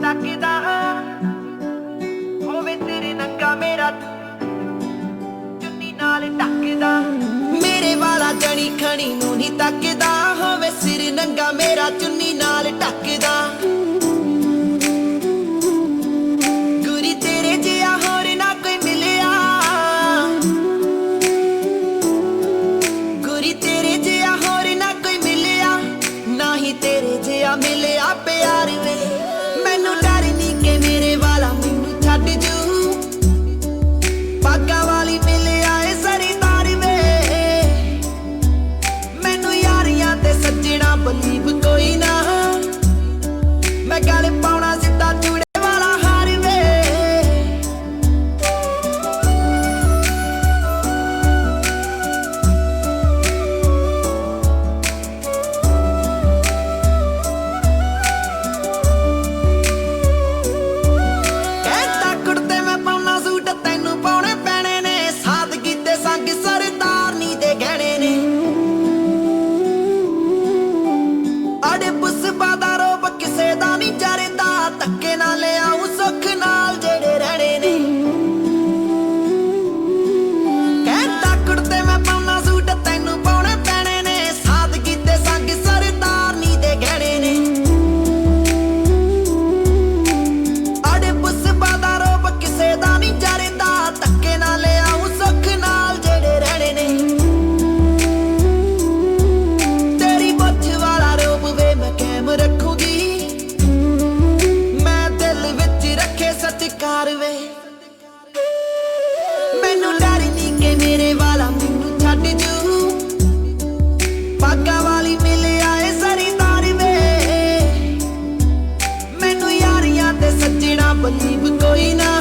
ਤੱਕਦਾ ਹੋਵੇ ਤੇਰੇ ਨੰਗਾ ਮੇਰਾ ਚੁੰਨੀ ਨਾਲ ਢੱਕਦਾ। ਮੇਰੇ ਵਾਲਾ ਜਣੀ ਖਣੀ ਨੂੰ ਨਹੀਂ ਤੱਕਦਾ ਹੋਵੇ ਸਿਰ ਨੰਗਾ ਮੇਰਾ ਚੁੰਨੀ ਨਾਲ ਢੱਕਦਾ। ਗੁਰੀ ਤੇਰੇ ਜਿਹਾ ਹੋਰ ਨਾ ਕੋਈ ਮਿਲਿਆ, ਗੁਰੀ ਤੇਰੇ ਜਿਹਾ ਹੋਰ ਨਾ ਕੋਈ ਮਿਲਿਆ, ਨਾ ਹੀ ਤੇਰੇ ਜਿਹਾ ਮਿਲਿਆ ਪਿਆਰ ਵੇ। ਮੈਨੂੰ ਡਰ ਨੀ ਕਿ ਮੇਰੇ ਵਾਲਾ ਮੈਨੂੰ ਛੱਡ ਜੂ, ਪਾਗਾਂ ਵਾਲੀ ਮਿਲਿਆ ਏ ਸਰਦਾਰ ਵੇ। ਮੈਨੂੰ ਯਾਰੀਆਂ ਤੇ ਸੱਜਣਾ ਬਲੀਵ ਕੋਈ ਨਾ, ਮੈਂ ਗਲ ਪਾਉਣਾ ਸਿੱਧਾ ਚੂੜੇ ਵਾਲਾ ਹਾਰ ਵੇ। ਕਹਿੰਦਾ ਕੁੜਤੇ ਮੈਂ ਪਾਉਣਾ ਸੂਟ ਤੈਨੂੰ ਪਾਉਣੇ ਪੈਣੇ ਨੇ, ਸਾਦਗੀ ਤੇ ਸੰਗ ਸਰਦਾਰਨੀ ਦੇ ਗਹਿਣੇ ਨੇ। ਅੜੇ ਪੁਸਬਾ ਦਾ ਰੋਬ ਕਿਸੇ ਦਾ ਨਹੀਂ ਜਰਦਾ, ਧੱਕੇ ਨਾਲ ਲਿਆਉ ਸੁੱਖ ਨਾਲ ਜਿਹੜੇ ਰਹਿਣੇ ਨੇ। ਕਹਿੰਦਾ ਕੁੜਤੇ ਮੈਂ ਪਾਉਣਾ ਸੂਟ ਤੈਨੂੰ ਪਾਉਣੇ ਪੈਣੇ ਨੇ, ਸਾਦਗੀ ਤੇ ਸੰਗ ਸਰਦਾਰਨੀ ਦੇ ਗਹਿਣੇ ਨੇ। ਅੜੇ ਪੁਸਬਾ ਦਾ ਰੋਬ ਕਿਸੇ ਦਾ ਨਹੀਂ ਜਰਦਾ, ਧੱਕੇ ਨਾਲ ਲਿਆਉ ਸੁੱਖ ਨਾਲ ਜਿਹੜੇ ਰਹਿਣੇ ਨੇ। ਤੇਰੀ ਮੁੱਛ ਵਾਲਾ ਰੋਬ ਵੇ ਮੈਂ ਕਾਇਮ ਰੱਖੂਗੀ, ਮੈਂ ਦਿਲ ਵਿੱਚ ਰੱਖੇ ਸਤਿਕਾਰ ਵੇ। ਮੈਨੂੰ ਡਰ ਨੀ ਕਿ ਮੇਰੇ ਵਾਲਾ ਮੈਨੂੰ ਛੱਡ ਜੂ, ਪਾਗਾਂ ਵਾਲੀ ਮਿਲਿਆ ਏ ਸਰਦਾਰ ਵੇ। ਮੈਨੂੰ ਯਾਰੀਆਂ ਤੇ ਸੱਜਣਾ ਬਲੀਵ ਕੋਈ ਨਾ,